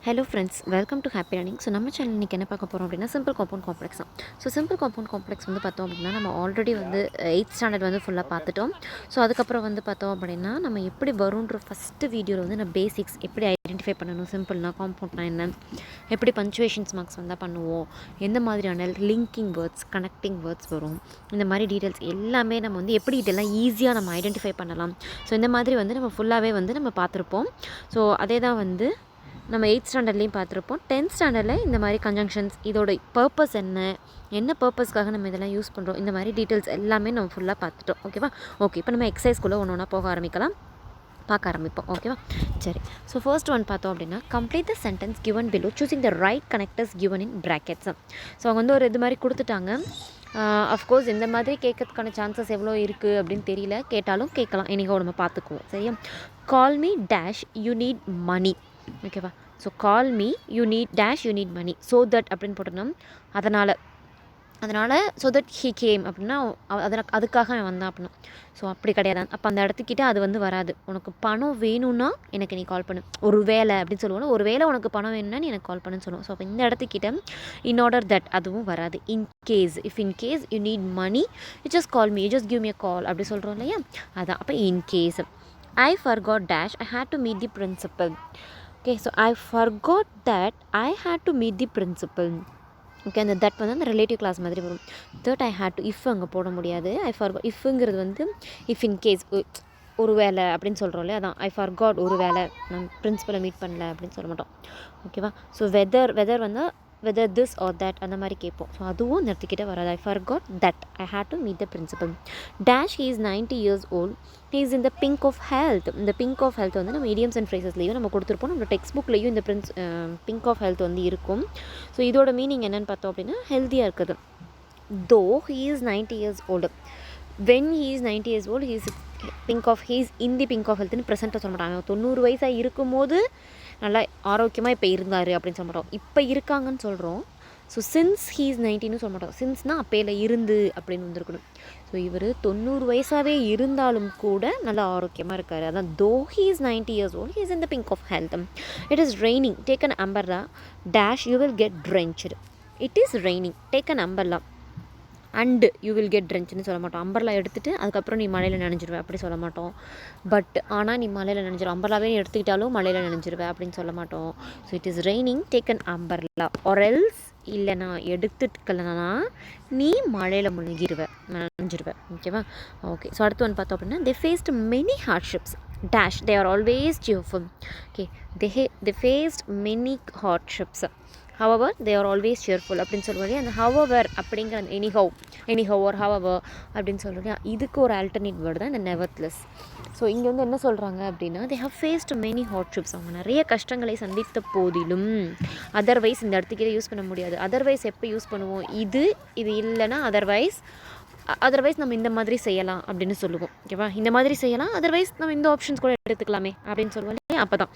Hello friends, welcome to happy learning. So நம்ம channel இன்றைக்கி என்ன பார்க்க போகிறோம் அப்படின்னா சிம்பிள் காம்பவுண்ட் காம்ப்ளெக்ஸ் தான். ஸோ சிம்பிள் காம்பவுண்ட் காம்ப்ளெக்ஸ் வந்து பார்த்தோம் அப்படின்னா நம்ம ஆல்ரெடி வந்து 8th ஸ்டாண்டர்ட் வந்து ஃபுல்லாக பார்த்துட்டோம். ஸோ அதுக்கப்புறம் வந்து பார்த்தோம் அப்படின்னா நம்ம எப்படி வரும்ன்ற ஃபஸ்ட்டு வீடியோவில் வந்து நான் பேசிக்ஸ் எப்படி ஐடென்டிஃபை பண்ணணும், சிம்பிள்னா காம்பவுண்ட்னா என்ன, எப்படி பஞ்சுவேஷன்ஸ் மார்க்ஸ் வந்தால் பண்ணுவோம், எந்த மாதிரியான லிங்கிங் வேர்ட்ஸ், கனெக்டிங் வேர்ட்ஸ் வரும், இந்த மாதிரி டீட்டெயில்ஸ் எல்லாமே நம்ம வந்து எப்படி இதெல்லாம் ஈஸியாக நம்ம ஐடென்டிஃபை பண்ணலாம். ஸோ இந்த மாதிரி வந்து நம்ம ஃபுல்லாகவே வந்து நம்ம பார்த்துருப்போம். ஸோ அதே தான் வந்து நம்ம 8th ஸ்டாண்டர்ட்லேயும் பார்த்துருப்போம். 10th ஸ்டாண்டர்டில் இந்த மாதிரி கன்ஜங்ஷன்ஸ், இதோட பர்பஸ் என்ன பர்பஸ்க்காக நம்ம இதெல்லாம் யூஸ் பண்ணுறோம், இந்த மாதிரி டீட்டெயில்ஸ் எல்லாமே நம்ம ஃபுல்லாக பார்த்துட்டோம். ஓகேவா? ஓகே, இப்போ நம்ம எக்ஸசைஸ்குள்ளே ஒன்று ஒன்றா பார்க்க ஆரம்பிப்போம். ஓகேவா? சரி. ஸோ ஃபர்ஸ்ட் ஒன் பார்த்தோம் அப்படின்னா complete the sentence given below choosing the right connectors given in brackets. So அவங்க வந்து ஒரு இது மாதிரி கொடுத்துட்டாங்க. அஃப்கோர்ஸ் இந்த மாதிரி கேட்கறதுக்கான சான்சஸ் எவ்வளோ இருக்குது அப்படின்னு தெரியல, கேட்டாலும் கேட்கலாம். என்னைக்கோ நம்ம பார்த்துக்குவோம். சரியா? Call me dash you need money. ஓகேவா? So call me you need dash you need money. So that அப்படின்னு போட்டோம்னா அதனால் ஸோ தட் ஹீ கேம் அப்படின்னா அதுக்காக அவன் வந்தான் அப்படின்னா. ஸோ அப்படி கிடையாது. அப்போ அந்த இடத்துக்கிட்ட அது வந்து வராது. உனக்கு பணம் வேணும்னா எனக்கு நீ கால் பண்ணு. ஒரு வேலை அப்படின்னு சொல்லுவோம். ஒரு வேலை உனக்கு பணம் வேணும்னா நீ எனக்கு கால் பண்ணுன்னு சொல்லுவோம். ஸோ அப்போ இந்த இடத்துக்கிட்ட இன் ஆர்டர் தட் அதுவும் வராது. If in case you need money you just call me, you just give me a call அப்படி சொல்கிறோம் இல்லையா? அதான். அப்போ in case I forgot dash I had to meet the principal. Okay, so I forgot that I had to meet the principal. Okay, அந்த that வந்து அந்த relative clause மாதிரி வரும். That I had to, if அங்கே போட முடியாது. I forgot, இஃப்ங்கிறது வந்து if in case ஒரு வேலை அப்படின்னு சொல்கிறோம் இல்லையா? அதான் ஐ ஃபர்காட் ஒரு வேலை, நான் பிரின்சிபலை மீட் பண்ணல அப்படின்னு சொல்ல மாட்டோம். ஓகேவா? ஸோ வெதர் வந்து வெதர் திஸ் ஆர் தட் அந்த மாதிரி கேட்போம். ஸோ அதுவும் இந்த இடத்துக்கிட்ட வராது. I forgot that I had to meet the principal. Dash he is 90 years old. He is in the pink of health. இந்த பிங்க் ஆஃப் ஹெல்த் வந்து நம்ம இடியம்ஸ் அண்ட் ஃப்ரேசஸ்லேயும் நம்ம கொடுத்துருப்போம். நம்ம டெக்ஸ்ட் புக்லேயும் இந்த பிங்க் ஆஃப் ஹெல்த் வந்து இருக்கும். ஸோ இதோட மீனிங் என்னென்னு பார்த்தோம் அப்படின்னா ஹெல்த்தியாக இருக்குது. Though he is 90 years old. When he is 90 years old, he is in the pink of ஹெல்த்னு ப்ரெசென்ட்டாக சொல்ல மாட்டாங்க. 90 வயசாக இருக்கும்போது நல்லா ஆரோக்கியமாக இப்போ இருந்தார் அப்படின்னு சொல்ல மாட்டோம். இப்போ இருக்காங்கன்னு சொல்கிறோம். ஸோ சின்ஸ் ஹீ இஸ் 90ன்னு சொல்ல மாட்டோம். சின்ஸ்னால் அப்பையில் இருந்து அப்படின்னு வந்துருக்கணும். ஸோ இவர் 90 வயசாகவே இருந்தாலும் கூட நல்லா ஆரோக்கியமாக இருக்கார். அதான் though he is 90 years old, he is in the pink of health. It is raining, take an umbrella dash you will get drenched. It is raining, take an umbrella and you will get ட்ரென்ச்னு சொல்ல மாட்டோம். Umbrella எடுத்துகிட்டு அதுக்கப்புறம் நீ மழையில் நனைஞ்சிருவேன் அப்படி சொல்ல மாட்டோம். பட் ஆனால் நீ மழையில் நனைஞ்சிரும், அம்பர்லாவே நீ எடுத்துக்கிட்டாலும் மழையில் நனைஞ்சிருவேன் அப்படின்னு சொல்ல மாட்டோம். So it is raining, take an umbrella. Or else இல்லைனா எடுத்துக்கலனா நீ மழையில் நனைஞ்சிருவேன். ஓகேவா? ஓகே. ஸோ அடுத்து வந்து பார்த்தோம் அப்படின்னா they faced many hardships dash they are always cheerful. Okay, they faced many hardships however they are always cheerful அப்படின்னு சொல்லுவாங்க. அந்த however அப்படிங்கிற அந்த anyhow or however அப்படின்னு சொல்லுவாங்க. இதுக்கு ஒரு ஆல்டர்னேட் வேர்டு தான் இந்த nevertheless. ஸோ இங்கே வந்து என்ன சொல்கிறாங்க அப்படின்னா they have faced many hardships. அவங்க நிறைய கஷ்டங்களை சந்தித்த போதிலும் அதர்வைஸ் இந்த இடத்துக்கு யூஸ் பண்ண முடியாது. அதர்வைஸ் எப்போ யூஸ் பண்ணுவோம்? இது இல்லைன்னா அதர்வைஸ் நம்ம இந்த மாதிரி செய்யலாம் அப்படின்னு சொல்லுவோம். ஓகேவா? இந்த மாதிரி செய்யலாம், அதர்வைஸ் நம்ம இந்த ஆப்ஷன்ஸ் கூட எடுத்துக்கலாமே அப்படின்னு சொல்லுவோம் இல்லையா? அப்போ தான்.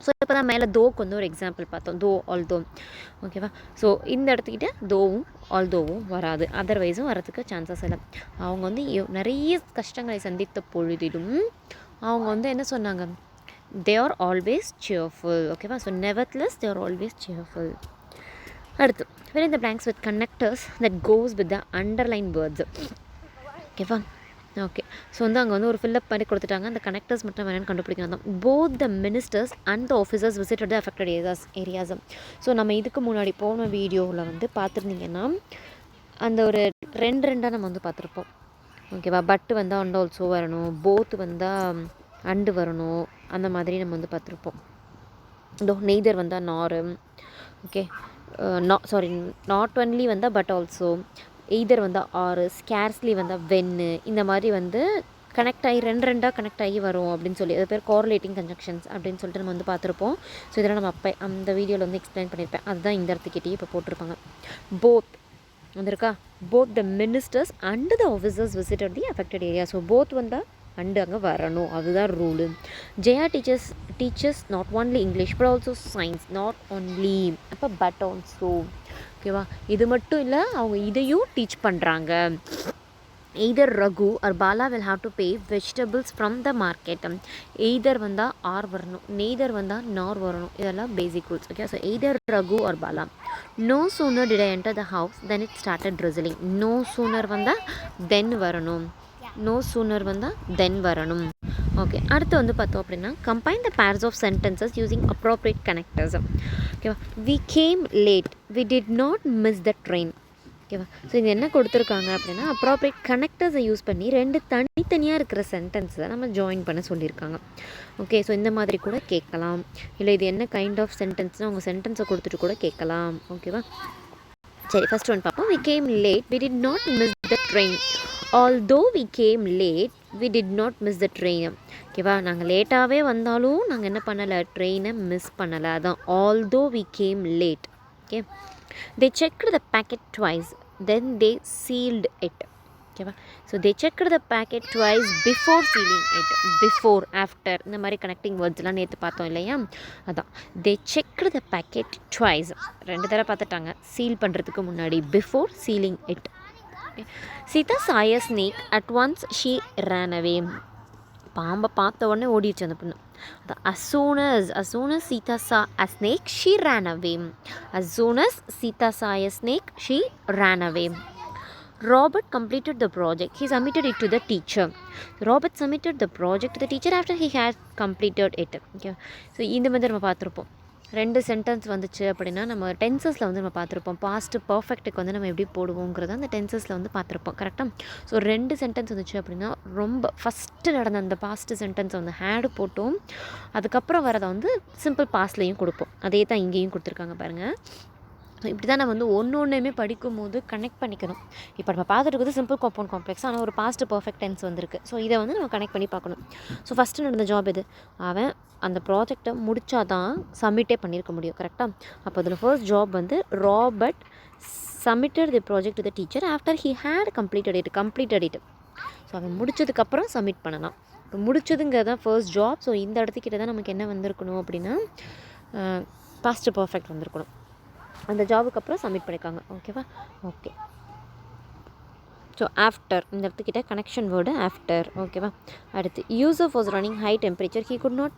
ஸோ இப்போ தான் மேலே தோக்கு வந்து ஒரு எக்ஸாம்பிள் பார்த்தோம். தோ ஆல்தோ. ஓகேவா? ஸோ இந்த இடத்துக்கிட்ட தோவும் ஆல்தோவும் வராது, அதர்வைஸும் வரதுக்கு சான்சஸ் இல்லை. அவங்க வந்து நிறைய கஷ்டங்களை சந்தித்த பொழுதிலும் அவங்க வந்து என்ன சொன்னாங்க? தே ஆர் ஆல்வேஸ் cheerful. ஓகேவா? So nevertheless they are always cheerful. அடுத்து fill in the blanks with connectors that goes with the underlined words. ஓகேவா? ஓகே. ஸோ வந்து அங்கே வந்து ஒரு ஃபில்லப் பண்ணி கொடுத்துட்டாங்க. அந்த கனெக்டர்ஸ் மட்டும் வேணும்னு கண்டுபிடிக்கணும் தான். Both the ministers and the officers visited the affected areas. So நம்ம இதுக்கு முன்னாடி போன வீடியோவில் வந்து பார்த்துருந்தீங்கன்னா அந்த ஒரு ரெண்டாக நம்ம வந்து பார்த்துருப்போம். ஓகேவா? பட்டு வந்தால் அண்ட் ஆல்சோ வரணும், போத் வந்தால் அண்டு வரணும், அந்த மாதிரி நம்ம வந்து பார்த்துருப்போம். நெய்தர் வந்தால் நாரு. ஓகே, நாட் ஒன்லி வந்தால் பட் ஆல்சோ, எய்தர் வந்தால் ஆறு, ஸ்கேர்ஸ்லி வந்தால் வென்னு, இந்த மாதிரி வந்து கனெக்ட் ஆகி ரெண்டாக கனெக்ட் ஆகி வரும் அப்படின்னு சொல்லி அது பேர் கோரிலேட்டிங் கன்ஜங்ஷன்ஸ் அப்படின்னு சொல்லிட்டு நம்ம வந்து பார்த்துருப்போம். ஸோ இதெல்லாம் நம்ம அப்போ அந்த வீடியோவில் வந்து எக்ஸ்பிளைன் பண்ணியிருப்பேன். அதுதான் இந்த இடத்துக்கிட்டே இப்போ போட்டிருப்பாங்க. போத் வந்திருக்கா? Both the ministers and the officers visited the affected area. So both வந்தால் அண்டு அங்கே வரணும், அதுதான் rule. Jaya teachers not only English but also science. Not only அப்போ பட் ஆல்சோ. ஓகேவா? இது மட்டும் இல்லை, அவங்க இதையும் டீச் பண்ணுறாங்க. Either Raghu or Bala will have to pay vegetables from the market. Either வந்தால் ஆர் வரணும், நெய்தர் வந்தால் நார் வரணும். இதெல்லாம் basic rules. Okay, so either Raghu or Bala. No sooner did I enter the house then it started drizzling. No sooner வந்தால் then வரணும், no sooner வந்தால் then வரணும். Okay, அடுத்து வந்து பார்த்தோம் அப்படின்னா combine the pairs of sentences using appropriate connectors. ஓகேவா, we came late, we did not miss the train. ஓகேவா, ஸோ இது என்ன கொடுத்துருக்காங்க அப்படின்னா அப்ராப்ரியேட் கனெக்டர்ஸை யூஸ் பண்ணி ரெண்டு தனித்தனியாக இருக்கிற சென்டென்ஸை நம்ம ஜாயின் பண்ண சொல்லியிருக்காங்க. ஓகே, ஸோ இந்த மாதிரி கூட கேட்கலாம், இல்லை இது என்ன கைண்ட் ஆஃப் சென்டென்ஸ்னால் உங்கள் சென்டென்ஸை கொடுத்துட்டு கூட கேட்கலாம். ஓகேவா, சரி, ஃபஸ்ட் ஒன் பார்ப்போம். We came late, we did not miss the train. Although we came late, we did not miss the train. ஓகேவா, நாங்கள் லேட்டாகவே வந்தாலும் நாங்கள் என்ன பண்ணலை, ட்ரெயினை மிஸ் பண்ணலை. அதான் although we came late. Okay, they checked the packet twice then they sealed it. ஓகேவா, so they checked the packet twice before sealing it. before, after இந்த மாதிரி கனெக்டிங் வேர்ட்ஸ்லாம் நேற்று பார்த்தோம் இல்லையா, அதான் they checked the packet twice, ரெண்டு தடவை பார்த்துட்டாங்க சீல் பண்ணுறதுக்கு முன்னாடி, before sealing it. Sita saw a snake, at once she ran away. பாம்பை பார்த்த உடனே ஓடிடுச்சு அந்த பொண்ணு. As soon as Sita saw a snake, she ran away. As soon as Sita saw a snake, she ran away. Robert completed the project. He submitted it to the teacher. Robert submitted the project to the teacher after he had completed it. Okay. So இந்த மாதிரி நம்ம பார்த்துருப்போம். ரெண்டு sentence வந்துச்சு அப்படின்னா நம்ம டென்சஸில் வந்து நம்ம பார்த்துருப்போம். பாஸ்ட்டு பர்ஃபெக்ட்டுக்கு வந்து நம்ம எப்படி போடுவோங்கிறத அந்த டென்சஸில் வந்து பார்த்துருப்போம். கரெக்டாக, ஸோ ரெண்டு சென்டென்ஸ் வந்துச்சு அப்படின்னா ரொம்ப ஃபஸ்ட்டு நடந்த அந்த பாஸ்ட்டு சென்டென்ஸை வந்து ஹேடு போட்டோம், அதுக்கப்புறம் வரதை வந்து சிம்பிள் பாஸ்ட்லேயும் கொடுப்போம். அதே தான் இங்கேயும் கொடுத்துருக்காங்க பாருங்கள். ஸோ இப்படி தான் நம்ம வந்து ஒன்றுமே படிக்கும்போது கனெக்ட் பண்ணிக்கணும். இப்போ நம்ம பார்த்துட்டு இருக்கிறது சிம்பிள் காம்பவுண்ட் காம்ப்ளெக்ஸ், ஆனால் ஒரு பாஸ்ட் பர்ஃபெக்ட் டென்ஸ் வந்திருக்கு. ஸோ இதை வந்து நம்ம கனெக்ட் பண்ணி பார்க்கணும். ஸோ ஃபஸ்ட்டு நடந்த ஜாப் இது, அவன் அந்த ப்ராஜெக்டை முடித்தா தான் சப்மிட்டே பண்ணியிருக்க முடியும். கரெக்டாக, அப்போ அதில் ஃபர்ஸ்ட் ஜாப் வந்து Robert submitted the project to the teacher after he had completed it. So அவன் முடித்ததுக்கப்புறம் சப்மிட் பண்ணலாம். இப்போ முடிச்சதுங்கிறது தான் ஃபர்ஸ்ட் ஜாப். ஸோ இந்த இடத்துக்கிட்ட தான் நமக்கு என்ன வந்திருக்கணும் அப்படின்னா பாஸ்ட் பர்ஃபெக்ட் வந்திருக்கணும். அந்த ஜாபுக்கு அப்புறம் சப்மிட் பண்ணியிருக்காங்க. ஓகேவா, ஓகே. ஸோ ஆஃப்டர் இந்த இடத்துக்கிட்ட கனெக்ஷன் வேர்டு ஆஃப்டர். ஓகேவா, அடுத்து Yusuf was running high temperature, he could not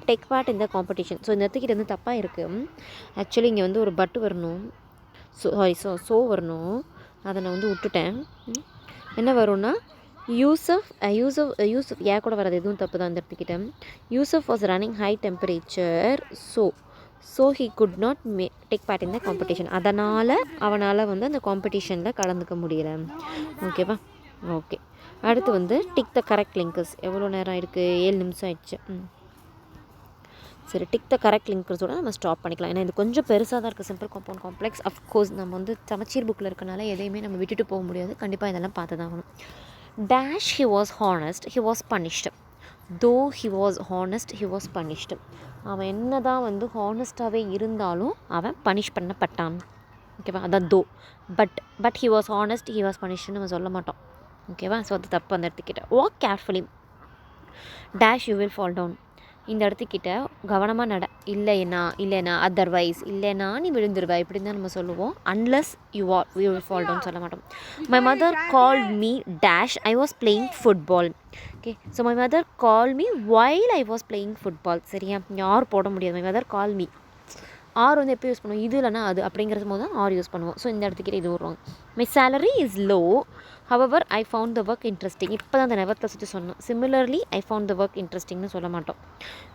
take part இந்த காம்படிஷன். ஸோ இந்த இடத்துக்கிட்ட வந்து தப்பாக இருக்குது. ஆக்சுவலி இங்கே வந்து ஒரு பட் வரணும், ஸோ வரணும், அதை நான் வந்து விட்டுட்டேன். என்ன வரும்னா யூசஃப் ஏன் கூட வராது, எதுவும் தப்பு தான். இந்த இடத்துக்கிட்ட Yusuf was running high temperature, so he could not take part in the competition. அதனால் அவனால் வந்து அந்த காம்படிஷனில் கலந்துக்க முடியலை. ஓகேவா, ஓகே. அடுத்து வந்து டிக் த கரெக்ட் லிங்கர்ஸ். எவ்வளோ நேரம் இருக்குது, 7 நிமிஷம் ஆயிடுச்சு. சரி, டிக் த கரெக்ட் லிங்கர்ஸோட நம்ம ஸ்டாப் பண்ணிக்கலாம். ஏன்னா இது கொஞ்சம் பெருசாக தான் இருக்குது சிம்பிள் காம்பவுண்ட் காம்ப்ளெக்ஸ். அஃப்கோர்ஸ் நம்ம வந்து சமச்சீர் புக்கில் இருக்கனால எதையுமே நம்ம விட்டுட்டு போக முடியாது. கண்டிப்பாக இதெல்லாம் பார்த்து தான் ஆகணும். Dash he was honest, he was punished. Though he was honest, he was punished. அவன் என்ன தான் வந்து ஹானஸ்ட்டாகவே இருந்தாலும் அவன் பனிஷ் பண்ணப்பட்டான். ஓகேவா, அதான் though. But he was honest, he was பனிஷ்டுன்னு நம்ம சொல்ல மாட்டோம். ஓகேவா, ஸோ அது தப்பு. அந்த இடத்துக்கிட்ட walk carefully, dash you will fall down. இந்த இடத்துக்கிட்ட கவனமாக நட, இல்லைனா அதர்வைஸ், இல்லைனா நீ விழுந்துருவா, இப்படி தான் நம்ம சொல்லுவோம். Unless you will fall down சொல்ல மாட்டோம். My mother called me dash, I was playing football. Okay, so my mother call me while I was playing football. சரியா, யார் போட முடியாது. My mother call me, or வந்து எப்போ யூஸ் பண்ணுவோம், இது இல்லைனா அது அப்படிங்கிறது போது தான் ஆர் யூஸ் பண்ணுவோம். ஸோ இந்த இடத்துக்கிட்ட இது வருவாங்க. My salary is low, however I found the work interesting. இப்போ தான் அந்த நெவர் ப்ளஸ் சொன்னோம். Similarly I found the work இன்ட்ரெஸ்டிங்னு சொல்ல மாட்டோம்.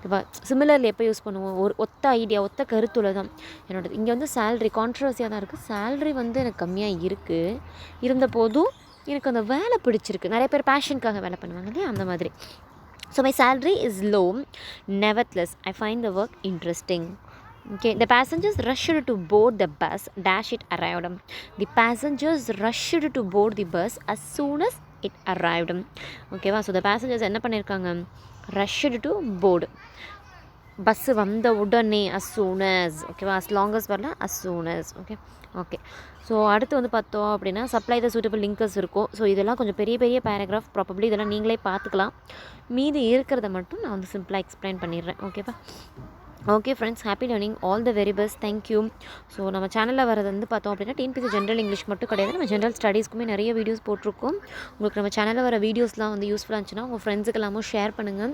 இப்போ சிமிலர்லி எப்போ யூஸ் பண்ணுவோம், ஒரு ஒத்த ஐடியா, ஒத்த கருத்துல தான் என்னோடது. இங்கே வந்து சேல்ரி கான்ட்ரவர்சியாக தான் இருக்குது. சேல்ரி வந்து எனக்கு கம்மியாக இருக்குது, இருந்த போதும் எனக்கு அந்த வேலை பிடிச்சிருக்கு. நிறைய பேர் பேஷனுக்காக வேலை பண்ணுவாங்க இல்லையா, அந்த மாதிரி. So my salary is low, nevertheless I find the work interesting. Okay, the passengers rushed to board the bus, dash it arrived. The passengers rushed to board the bus as soon as it arrived. ஓகேவா, so the passengers என்ன பண்ணியிருக்காங்க, rushed to board. Bus வந்த உடனே as soon as. ஓகேவா, as long as வரல, as soon as. Okay. So அடுத்து வந்து பார்த்தோம் அப்படின்னா சப்ளை த சூட்டபிள் லிங்கர்ஸ் இருக்கும். ஸோ இதெல்லாம் கொஞ்சம் பெரிய பெரிய பேராகிராஃப், ப்ராபப்ளி இதெல்லாம் நீங்களே பார்த்துக்கலாம். மீதி இருக்கிறத மட்டும் நான் வந்து சிம்பிளாக எக்ஸ்பிளைன் பண்ணிடுறேன். ஓகேவா, okay friends, happy learning, all the very best, thank you. So நம்ம சேனலில் வரது வந்து பார்த்தோம் அப்படின்னா டிஎன்பிசி ஜென்ரல் இங்கிலீஷ் மட்டும் கிடையாது, நம்ம ஜென்ரல் ஸ்டடீஸ்க்குமே நிறைய வீடியோஸ் போட்டிருக்கோம். உங்களுக்கு நம்ம சேனலில் வர வீடியோஸ்லாம் வந்து யூஸ்ஃபுல்லாக இருந்துச்சுன்னா உங்கள் ஃப்ரெண்ட்ஸுக்கு எல்லாமும் ஷேர் பண்ணுங்கள்.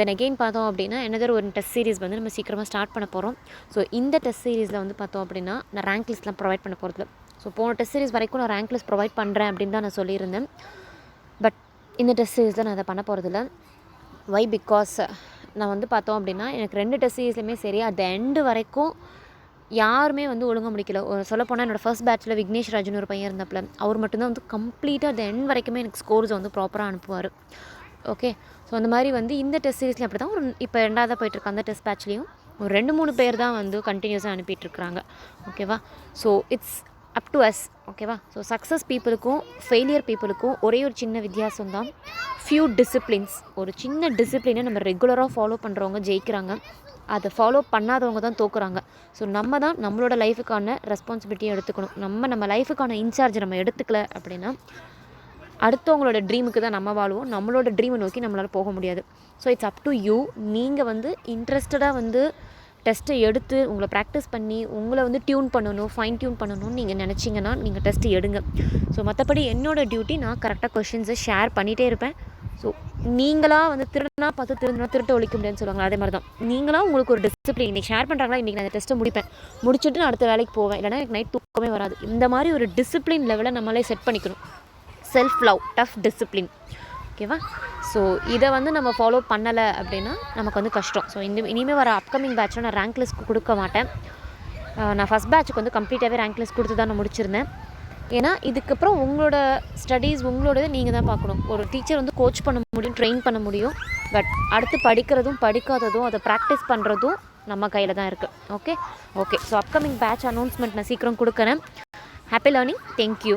தென் அகெயின் பார்த்தோம் அப்படின்னா என்னதர் ஒரு டெஸ்ட் சீரிஸ் வந்து நம்ம சீக்கிரமாக ஸ்டார்ட் பண்ண போகிறோம். ஸோ இந்த டெஸ்ட் சீரிஸில் வந்து பார்த்தோம் அப்படின்னா நான் ரேங்க் லிஸ்ட்லாம் ப்ரொவைட் பண்ண போகிறதில்ல. ஸோ போன டெஸ்ட் சீரிஸ் வரைக்கும் நான் ரேங்க் லிஸ்ட் ப்ரொவைட் பண்ணுறேன் அப்படின்னு தான் நான் சொல்லியிருந்தேன். பட் இந்த டெஸ்ட் சீரிஸில் நான் அதை பண்ண போகிறதில்ல. வை பிகாஸ் நான் வந்து பார்த்தோம் அப்படின்னா எனக்கு 2 டெஸ்ட் சீரிஸ்லையுமே சரி அட் த எண்டு வரைக்கும் யாருமே வந்து ஒழுங்காக முடிக்கல. சொல்லப்போனால் என்னோடய ஃபர்ஸ்ட் பேட்ச்சில் விக்னேஷ் ராஜுன்னு ஒரு பையன் இருந்தப்பல அவர் மட்டும்தான் வந்து கம்ப்ளீட்டாக அட் த எண்ட் வரைக்குமே எனக்கு ஸ்கோர்ஸ் வந்து ப்ராப்பராக அனுப்புவார். ஓகே, ஸோ அந்த மாதிரி வந்து இந்த டெஸ்ட் சீரிஸ்லையும் அப்படி தான் ஒரு இப்போ 2ஆவதாக போயிட்டுருக்கு. அந்த டெஸ்ட் பேட்ச்லேயும் ஒரு 2-3 பேர் தான் வந்து கண்டினியூஸாக அனுப்பிட்டுருக்குறாங்க. ஓகேவா, so it's up to us. ஓகேவா, ஸோ சக்ஸஸ் பீப்புளுக்கும் ஃபெயிலியர் பீப்புளுக்கும் ஒரே ஒரு சின்ன வித்தியாசம் தான், ஃபியூ டிசிப்ளின்ஸ். ஒரு சின்ன டிசிப்ளினை நம்ம ரெகுலராக ஃபாலோ பண்ணுறவங்க ஜெயிக்கிறாங்க, அதை ஃபாலோ பண்ணாதவங்க தான் தோக்குறாங்க. ஸோ நம்ம தான் நம்மளோட லைஃபுக்கான ரெஸ்பான்சிபிலிட்டியை எடுத்துக்கணும். நம்ம லைஃபுக்கான இன்சார்ஜ் நம்ம எடுத்துக்கல அப்படின்னா அடுத்தவங்களோட ட்ரீமுக்கு தான் நம்ம வாழ்வோம், நம்மளோட ட்ரீமை நோக்கி நம்மளால் போக முடியாது. So it's up to you. நீங்கள் வந்து இன்ட்ரெஸ்டடாக வந்து டெஸ்ட்டை எடுத்து உங்களை ப்ராக்டிஸ் பண்ணி உங்களை வந்து டியூன் பண்ணணும், ஃபைன் டியூன் பண்ணணும்னு நீங்கள் நினச்சிங்கன்னா நீங்கள் டெஸ்ட்டு எடுங்க. ஸோ மற்றபடி என்னோடய டியூட்டி நான் கரெக்டாக கொஷின்ஸை ஷேர் பண்ணிகிட்டே இருப்பேன். ஸோ நீங்களாக வந்து திருடனா பார்த்து திருட்ட ஒழிக்க முடியாதுன்னு சொல்லுவாங்க, அதே மாதிரி தான் நீங்களாக உங்களுக்கு ஒரு டிசிப்ளின் இன்றைக்கி ஷேர் பண்ணுறாங்களா, இன்றைக்கி நான் அந்த டெஸ்ட்டை முடிச்சுட்டு நான் அடுத்த வேலைக்கு போவேன், இல்லைனா எனக்கு நைட் தூக்கமே வராது. இந்த மாதிரி ஒரு டிசிப்ளின் லெவலை நம்மளே செட் பண்ணிக்கணும். Self love, tough discipline. ஓகேவா, ஸோ இதை வந்து நம்ம ஃபாலோ பண்ணலை அப்படின்னா நமக்கு வந்து கஷ்டம். ஸோ இனிமேல் வர அப்கமிங் பேட்சில் நான் ரேங்க் லிஸ்ட் கொடுக்க மாட்டேன். நான் ஃபஸ்ட் பேட்சுக்கு வந்து கம்ப்ளீட்டாகவே ரேங்க் லிஸ்ட் கொடுத்து தான் நான் முடிச்சிருந்தேன். ஏன்னா இதுக்கப்புறம் உங்களோட ஸ்டடீஸ் உங்களோடது நீங்கள் தான் பார்க்கணும். ஒரு டீச்சர் வந்து கோச் பண்ண முடியும், ட்ரெயின் பண்ண முடியும், பட் அடுத்து படிக்கிறதும் படிக்காததும் அதை ப்ராக்டிஸ் பண்ணுறதும் நம்ம கையில் தான் இருக்குது. Okay, so upcoming batch announcement நான் சீக்கிரம் கொடுக்குறேன். Happy learning, thank you.